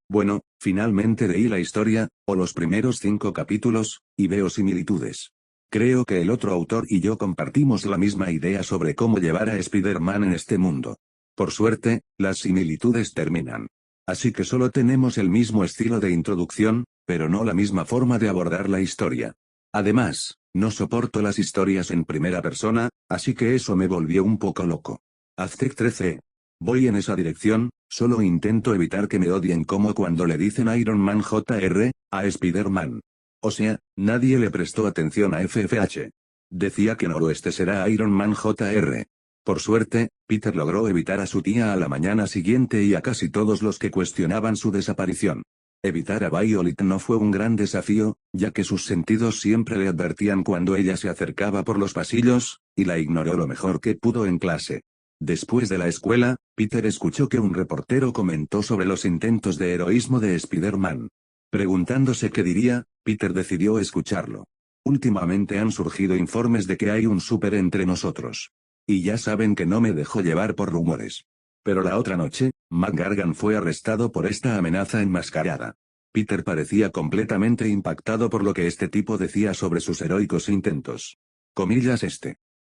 Bueno, finalmente leí la historia, o los primeros 5 capítulos, y veo similitudes. Creo que el otro autor y yo compartimos la misma idea sobre cómo llevar a Spider-Man en este mundo. Por suerte, las similitudes terminan. Así que solo tenemos el mismo estilo de introducción, pero no la misma forma de abordar la historia. Además, no soporto las historias en primera persona, así que eso me volvió un poco loco. Aztec 13. Voy en esa dirección, solo intento evitar que me odien como cuando le dicen Iron Man Jr. a Spider-Man. O sea, nadie le prestó atención a FFH. Decía que Noroeste será Iron Man Jr. Por suerte, Peter logró evitar a su tía a la mañana siguiente y a casi todos los que cuestionaban su desaparición. Evitar a Violet no fue un gran desafío, ya que sus sentidos siempre le advertían cuando ella se acercaba por los pasillos, y la ignoró lo mejor que pudo en clase. Después de la escuela, Peter escuchó que un reportero comentó sobre los intentos de heroísmo de Spider-Man. Preguntándose qué diría, Peter decidió escucharlo. Últimamente han surgido informes de que hay un súper entre nosotros. Y ya saben que no me dejo llevar por rumores. Pero la otra noche, McGargan fue arrestado por esta amenaza enmascarada. Peter parecía completamente impactado por lo que este tipo decía sobre sus heroicos intentos. Comillas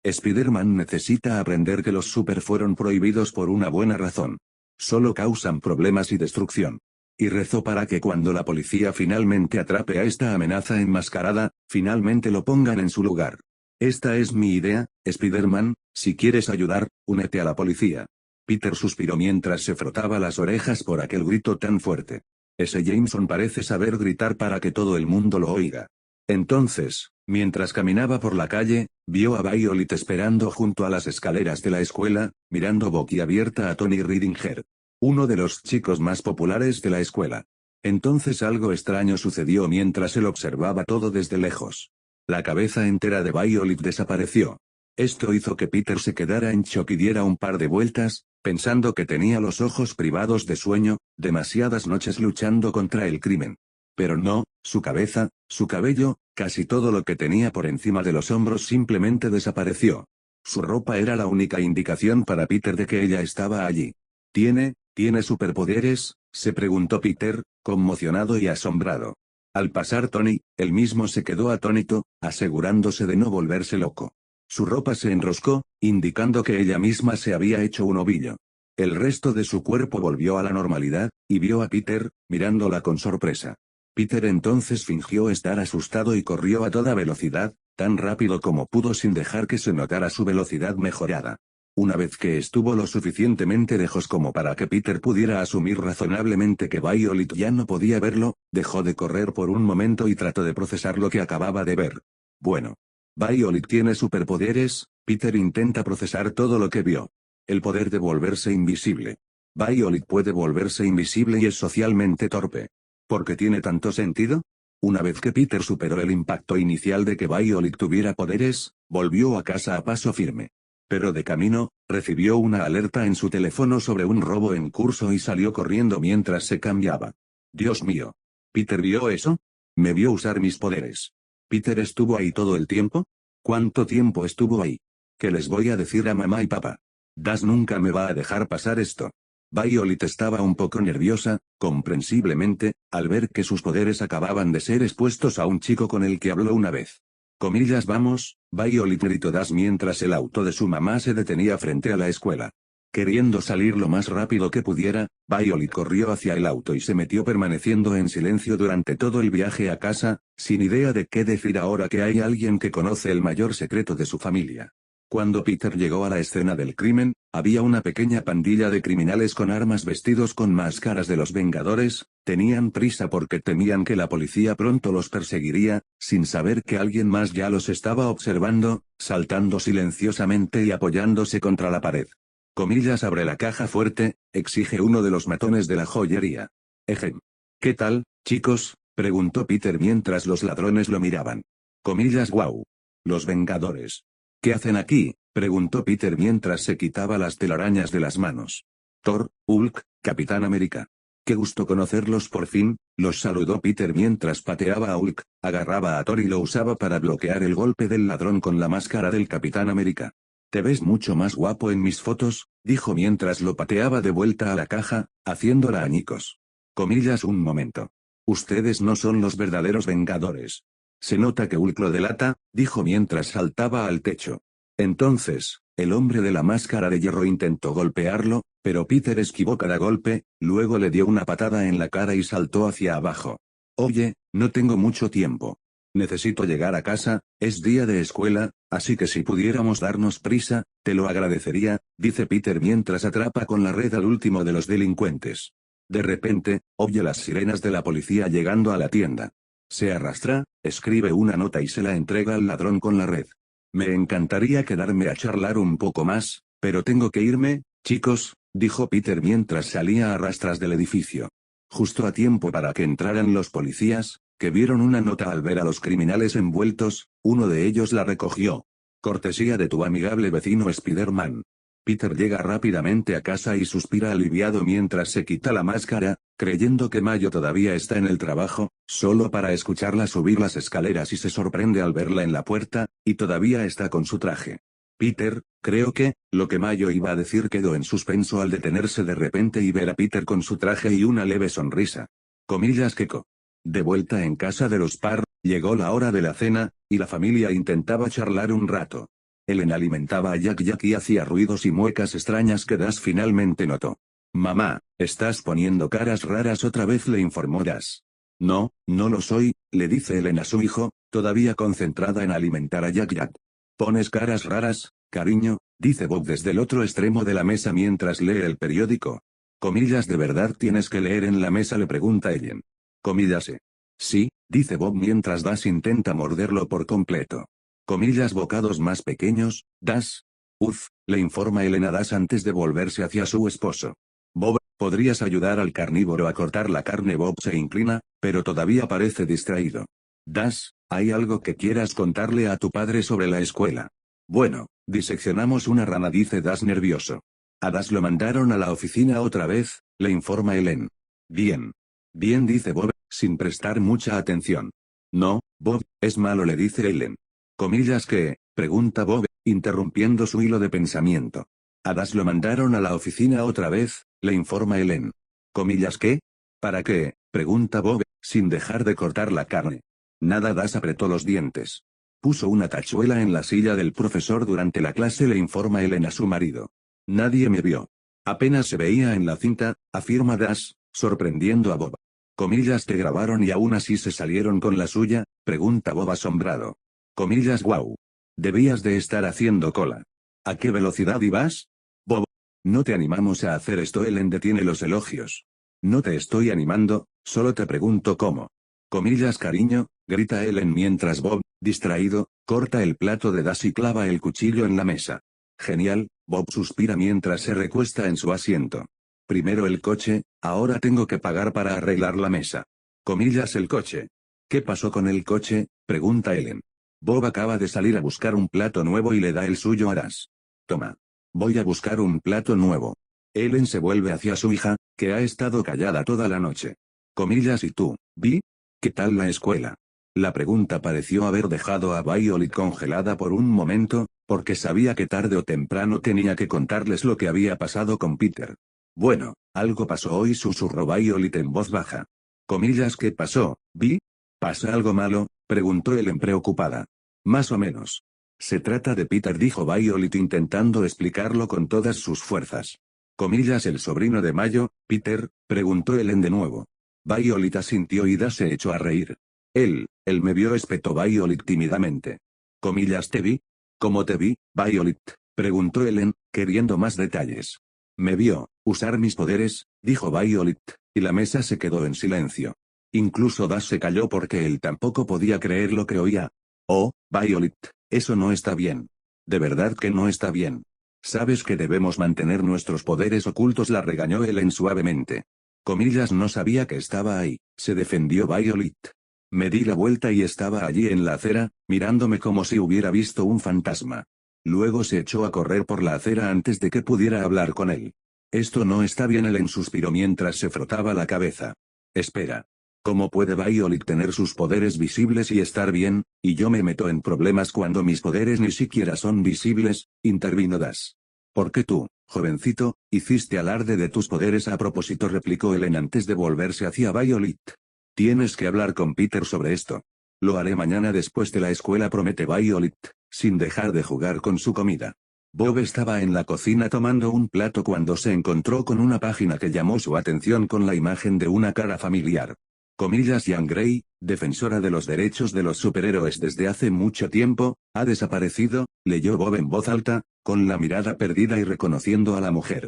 Spider-Man necesita aprender que los super fueron prohibidos por una buena razón. Solo causan problemas y destrucción. Y rezó para que cuando la policía finalmente atrape a esta amenaza enmascarada, finalmente lo pongan en su lugar. Esta es mi idea, Spider-Man, si quieres ayudar, únete a la policía. Peter suspiró mientras se frotaba las orejas por aquel grito tan fuerte. Ese Jameson parece saber gritar para que todo el mundo lo oiga. Entonces, mientras caminaba por la calle, vio a Violet esperando junto a las escaleras de la escuela, mirando boquiabierta a Tony Ridinger, uno de los chicos más populares de la escuela. Entonces algo extraño sucedió mientras él observaba todo desde lejos. La cabeza entera de Violet desapareció. Esto hizo que Peter se quedara en shock y diera un par de vueltas, pensando que tenía los ojos privados de sueño, demasiadas noches luchando contra el crimen. Pero no, su cabeza, su cabello, casi todo lo que tenía por encima de los hombros simplemente desapareció. Su ropa era la única indicación para Peter de que ella estaba allí. ¿Tiene superpoderes?, se preguntó Peter, conmocionado y asombrado. Al pasar Tony, él mismo se quedó atónito, asegurándose de no volverse loco. Su ropa se enroscó, indicando que ella misma se había hecho un ovillo. El resto de su cuerpo volvió a la normalidad, y vio a Peter, mirándola con sorpresa. Peter entonces fingió estar asustado y corrió a toda velocidad, tan rápido como pudo sin dejar que se notara su velocidad mejorada. Una vez que estuvo lo suficientemente lejos como para que Peter pudiera asumir razonablemente que Violet ya no podía verlo, dejó de correr por un momento y trató de procesar lo que acababa de ver. Bueno. Violet tiene superpoderes, Peter intenta procesar todo lo que vio. El poder de volverse invisible. Violet puede volverse invisible y es socialmente torpe. ¿Por qué tiene tanto sentido? Una vez que Peter superó el impacto inicial de que Violet tuviera poderes, volvió a casa a paso firme. Pero de camino, recibió una alerta en su teléfono sobre un robo en curso y salió corriendo mientras se cambiaba. Dios mío. ¿Peter vio eso? Me vio usar mis poderes. ¿Peter estuvo ahí todo el tiempo? ¿Cuánto tiempo estuvo ahí? ¿Qué les voy a decir a mamá y papá? Das nunca me va a dejar pasar esto. Violet estaba un poco nerviosa, comprensiblemente, al ver que sus poderes acababan de ser expuestos a un chico con el que habló una vez. Comillas vamos, Violet gritó Das mientras el auto de su mamá se detenía frente a la escuela. Queriendo salir lo más rápido que pudiera, Violet corrió hacia el auto y se metió permaneciendo en silencio durante todo el viaje a casa, sin idea de qué decir ahora que hay alguien que conoce el mayor secreto de su familia. Cuando Peter llegó a la escena del crimen, había una pequeña pandilla de criminales con armas vestidos con máscaras de los Vengadores, tenían prisa porque temían que la policía pronto los perseguiría, sin saber que alguien más ya los estaba observando, saltando silenciosamente y apoyándose contra la pared. Comillas abre la caja fuerte, exige uno de los matones de la joyería. Ejem. ¿Qué tal, chicos?, preguntó Peter mientras los ladrones lo miraban. Comillas wow. Los Vengadores. ¿Qué hacen aquí?, preguntó Peter mientras se quitaba las telarañas de las manos. Thor, Hulk, Capitán América. Qué gusto conocerlos por fin, los saludó Peter mientras pateaba a Hulk, agarraba a Thor y lo usaba para bloquear el golpe del ladrón con la máscara del Capitán América. Te ves mucho más guapo en mis fotos, dijo mientras lo pateaba de vuelta a la caja, haciéndola añicos. Comillas un momento. Ustedes no son los verdaderos Vengadores. Se nota que Hulk lo delata, dijo mientras saltaba al techo. Entonces, el hombre de la máscara de hierro intentó golpearlo, pero Peter esquivó cada golpe, luego le dio una patada en la cara y saltó hacia abajo. Oye, no tengo mucho tiempo. Necesito llegar a casa, es día de escuela, así que si pudiéramos darnos prisa, te lo agradecería, dice Peter mientras atrapa con la red al último de los delincuentes. De repente, oye las sirenas de la policía llegando a la tienda. Se arrastra, escribe una nota y se la entrega al ladrón con la red. Me encantaría quedarme a charlar un poco más, pero tengo que irme, chicos, dijo Peter mientras salía a rastras del edificio. Justo a tiempo para que entraran los policías, que vieron una nota al ver a los criminales envueltos, uno de ellos la recogió. Cortesía de tu amigable vecino Spider-Man. Peter llega rápidamente a casa y suspira aliviado mientras se quita la máscara, creyendo que Mayo todavía está en el trabajo, solo para escucharla subir las escaleras y se sorprende al verla en la puerta, y todavía está con su traje. Peter, creo que, lo que Mayo iba a decir quedó en suspenso al detenerse de repente y ver a Peter con su traje y una leve sonrisa. Comillas queco. De vuelta en casa de los Parr, llegó la hora de la cena, y la familia intentaba charlar un rato. Ellen alimentaba a Jack y hacía ruidos y muecas extrañas que Das finalmente notó. Mamá, estás poniendo caras raras otra vez, le informó Das. No, no lo soy, le dice Ellen a su hijo, todavía concentrada en alimentar a Jack. ¿Pones caras raras, cariño?, dice Bob desde el otro extremo de la mesa mientras lee el periódico. Comillas, ¿de verdad tienes que leer en la mesa?, le pregunta Ellen. Comillas, Sí, dice Bob mientras Das intenta morderlo por completo. Comillas, bocados más pequeños, Das. Le informa Ellen a Das antes de volverse hacia su esposo. Bob, ¿podrías ayudar al carnívoro a cortar la carne? Bob se inclina, pero todavía parece distraído. Das, ¿hay algo que quieras contarle a tu padre sobre la escuela? Bueno, diseccionamos una rana, dice Das nervioso. A Das lo mandaron a la oficina otra vez, le informa Ellen. Bien. Bien, dice Bob, sin prestar mucha atención. No, Bob, es malo, le dice Ellen. Comillas, ¿qué?, pregunta Bob, interrumpiendo su hilo de pensamiento. A Das lo mandaron a la oficina otra vez, le informa Ellen. Comillas, ¿qué? ¿Para qué?, pregunta Bob, sin dejar de cortar la carne. Nada. Das apretó los dientes. Puso una tachuela en la silla del profesor durante la clase, le informa Ellen a su marido. Nadie me vio. Apenas se veía en la cinta, afirma Das, sorprendiendo a Bob. Comillas, ¿te grabaron y aún así se salieron con la suya?, pregunta Bob asombrado. Comillas, wow. Debías de estar haciendo cola. ¿A qué velocidad ibas? Bob. No te animamos a hacer esto. Ellen detiene los elogios. No te estoy animando, solo te pregunto cómo. Comillas, cariño, grita Ellen mientras Bob, distraído, corta el plato de Das y clava el cuchillo en la mesa. Genial, Bob suspira mientras se recuesta en su asiento. Primero el coche, ahora tengo que pagar para arreglar la mesa. Comillas, el coche. ¿Qué pasó con el coche?, pregunta Ellen. Bob acaba de salir a buscar un plato nuevo y le da el suyo a Das. Toma. Voy a buscar un plato nuevo. Ellen se vuelve hacia su hija, que ha estado callada toda la noche. Comillas, ¿y tú, Vi? ¿Qué tal la escuela? La pregunta pareció haber dejado a Violet congelada por un momento, porque sabía que tarde o temprano tenía que contarles lo que había pasado con Peter. Bueno, algo pasó hoy, susurró Violet en voz baja. Comillas, ¿qué pasó, Vi? ¿Pasa algo malo?, preguntó Ellen preocupada. Más o menos. Se trata de Peter, dijo Violet intentando explicarlo con todas sus fuerzas. Comillas, ¿el sobrino de Mayo, Peter?, preguntó Ellen de nuevo. Violet asintió y Das se echó a reír. Él me vio, espetó Violet tímidamente. Comillas, ¿te vi? ¿Cómo te vi, Violet?, preguntó Ellen, queriendo más detalles. Me vio usar mis poderes, dijo Violet, y la mesa se quedó en silencio. Incluso Das se calló porque él tampoco podía creer lo que oía. Oh, Violet, eso no está bien. De verdad que no está bien. Sabes que debemos mantener nuestros poderes ocultos, la regañó Ellen suavemente. Comillas, no sabía que estaba ahí, se defendió Violet. Me di la vuelta y estaba allí en la acera, mirándome como si hubiera visto un fantasma. Luego se echó a correr por la acera antes de que pudiera hablar con él. Esto no está bien, Ellen suspiró mientras se frotaba la cabeza. Espera. ¿Cómo puede Violet tener sus poderes visibles y estar bien, y yo me meto en problemas cuando mis poderes ni siquiera son visibles?, intervino Das. ¿Por qué tú, Jovencito, hiciste alarde de tus poderes a propósito, replicó Ellen antes de volverse hacia Violet. Tienes que hablar con Peter sobre esto. Lo haré mañana después de la escuela, promete Violet, sin dejar de jugar con su comida. Bob estaba en la cocina tomando un plato cuando se encontró con una página que llamó su atención con la imagen de una cara familiar. Jean Grey, defensora de los derechos de los superhéroes desde hace mucho tiempo, ha desaparecido, leyó Bob en voz alta, con la mirada perdida y reconociendo a la mujer.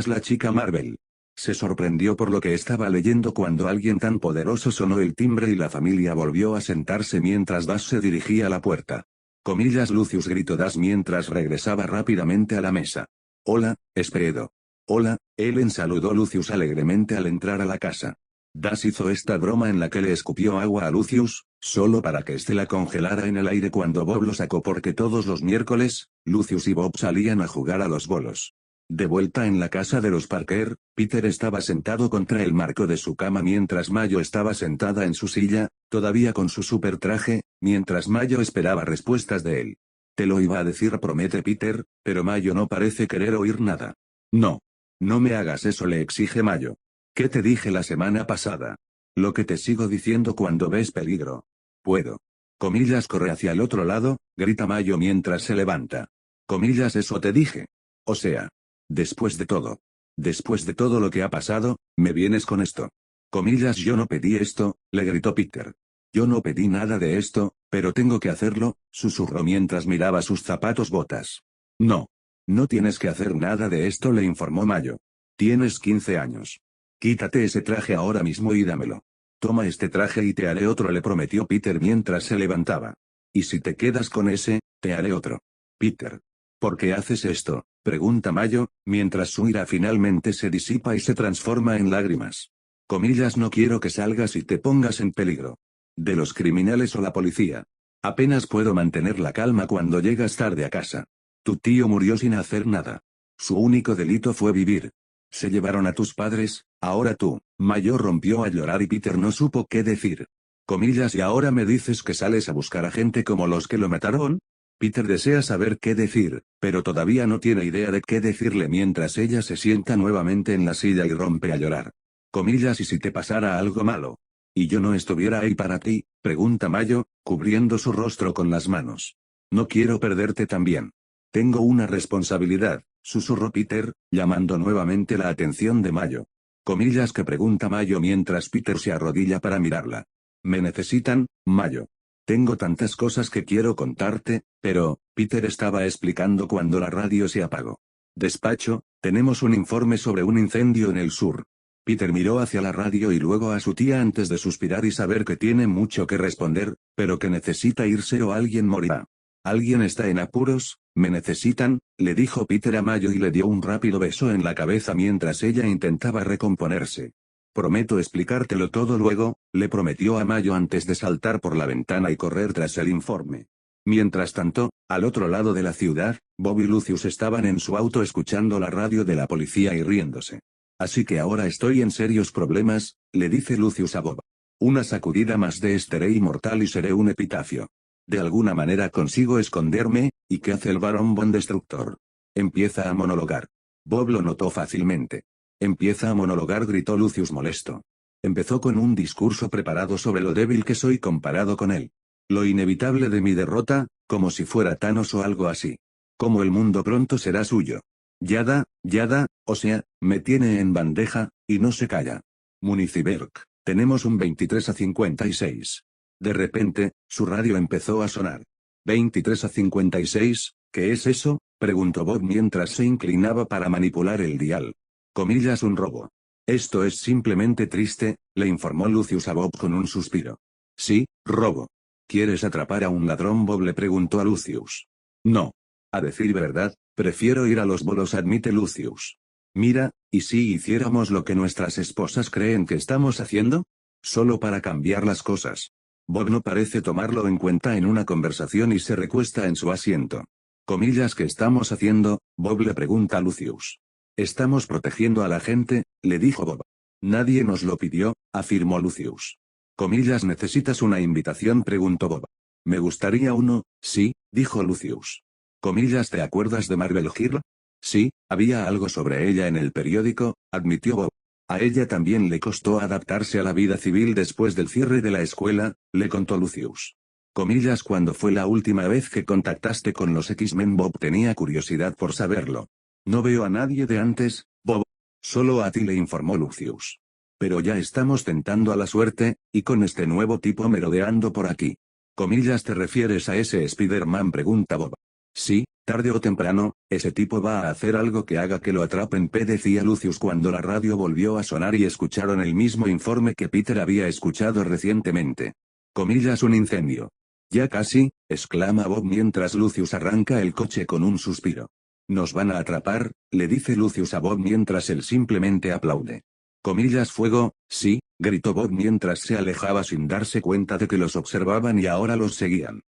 La chica Marvel. Se sorprendió por lo que estaba leyendo cuando alguien tan poderoso sonó el timbre y la familia volvió a sentarse mientras Dash se dirigía a la puerta. Lucius, gritó Dash mientras regresaba rápidamente a la mesa. Hola, Speedo. Hola, Ellen, saludó Lucius alegremente al entrar a la casa. Dash hizo esta broma en la que le escupió agua a Lucius, solo para que éste la congelara en el aire cuando Bob lo sacó, porque todos los miércoles, Lucius y Bob salían a jugar a los bolos. De vuelta en la casa de los Parker, Peter estaba sentado contra el marco de su cama mientras Mayo estaba sentada en su silla, todavía con su super traje, mientras Mayo esperaba respuestas de él. Te lo iba a decir, promete Peter, pero Mayo no parece querer oír nada. No. No me hagas eso, le exige Mayo. ¿Qué te dije la semana pasada? Lo que te sigo diciendo cuando ves peligro. Puedo. Corre hacia el otro lado, grita Mayo mientras se levanta. Eso te dije. O sea. Después de todo lo que ha pasado, me vienes con esto. Yo no pedí esto, le gritó Peter. Yo no pedí nada de esto, pero tengo que hacerlo, susurró mientras miraba sus zapatos botas. No. No tienes que hacer nada de esto, le informó Mayo. Tienes 15 años. Quítate ese traje ahora mismo y dámelo. Toma este traje y te haré otro, le prometió Peter mientras se levantaba. Y si te quedas con ese, te haré otro. Peter. ¿Por qué haces esto?, pregunta Mayo, mientras su ira finalmente se disipa y se transforma en lágrimas. No quiero que salgas y te pongas en peligro. De los criminales o la policía. Apenas puedo mantener la calma cuando llegas tarde a casa. Tu tío murió sin hacer nada. Su único delito fue vivir. Se llevaron a tus padres, ahora tú. Mayo rompió a llorar y Peter no supo qué decir. ¿Y ahora me dices que sales a buscar a gente como los que lo mataron? Peter desea saber qué decir, pero todavía no tiene idea de qué decirle mientras ella se sienta nuevamente en la silla y rompe a llorar. ¿Y si te pasara algo malo? ¿Y yo no estuviera ahí para ti?, pregunta Mayo, cubriendo su rostro con las manos. No quiero perderte también. Tengo una responsabilidad, susurró Peter, llamando nuevamente la atención de Mayo. Que pregunta Mayo mientras Peter se arrodilla para mirarla. ¿Me necesitan, Mayo? Tengo tantas cosas que quiero contarte, pero, Peter estaba explicando cuando la radio se apagó. Despacho, tenemos un informe sobre un incendio en el sur. Peter miró hacia la radio y luego a su tía antes de suspirar y saber que tiene mucho que responder, pero que necesita irse o alguien morirá. ¿Alguien está en apuros? ¿Me necesitan?, le dijo Peter a Mayo y le dio un rápido beso en la cabeza mientras ella intentaba recomponerse. Prometo explicártelo todo luego, le prometió a Mayo antes de saltar por la ventana y correr tras el informe. Mientras tanto, al otro lado de la ciudad, Bob y Lucius estaban en su auto escuchando la radio de la policía y riéndose. Así que ahora estoy en serios problemas, le dice Lucius a Bob. Una sacudida más de estaré inmortal y seré un epitafio. De alguna manera consigo esconderme, ¿y qué hace el varón Von Destructor? Empieza a monologar. Bob lo notó fácilmente. Empieza a monologar, gritó Lucius molesto. Empezó con un discurso preparado sobre lo débil que soy comparado con él. Lo inevitable de mi derrota, como si fuera Thanos o algo así. Como el mundo pronto será suyo. Yada, o sea, me tiene en bandeja, y no se calla. Municiberg, tenemos un 23-56. De repente, su radio empezó a sonar. 23-56, ¿qué es eso?, preguntó Bob mientras se inclinaba para manipular el dial. Un robo. Esto es simplemente triste, le informó Lucius a Bob con un suspiro. Sí, robo. ¿Quieres atrapar a un ladrón?, Bob le preguntó a Lucius. No. A decir verdad, prefiero ir a los bolos, admite Lucius. Mira, ¿y si hiciéramos lo que nuestras esposas creen que estamos haciendo? Solo para cambiar las cosas. Bob no parece tomarlo en cuenta en una conversación y se recuesta en su asiento. ¿Qué estamos haciendo?, Bob le pregunta a Lucius. Estamos protegiendo a la gente, le dijo Bob. Nadie nos lo pidió, afirmó Lucius. ¿Necesitas una invitación?, preguntó Bob. Me gustaría uno, sí, dijo Lucius. ¿Te acuerdas de Marvel Girl? Sí, había algo sobre ella en el periódico, admitió Bob. A ella también le costó adaptarse a la vida civil después del cierre de la escuela, le contó Lucius. Comillas, cuando fue la última vez que contactaste con los X-Men? Bob tenía curiosidad por saberlo. No veo a nadie de antes, Bob. Solo a ti, le informó Lucius. Pero ya estamos tentando a la suerte, y con este nuevo tipo merodeando por aquí. Comillas, ¿te refieres a ese Spider-Man? Pregunta Bob. Sí, tarde o temprano, ese tipo va a hacer algo que haga que lo atrapen, decía Lucius cuando la radio volvió a sonar y escucharon el mismo informe que Peter había escuchado recientemente. Comillas, un incendio. Ya casi, exclama Bob mientras Lucius arranca el coche con un suspiro. Nos van a atrapar, le dice Lucius a Bob mientras él simplemente aplaude. Comillas, fuego, sí, gritó Bob mientras se alejaba sin darse cuenta de que los observaban y ahora los seguían.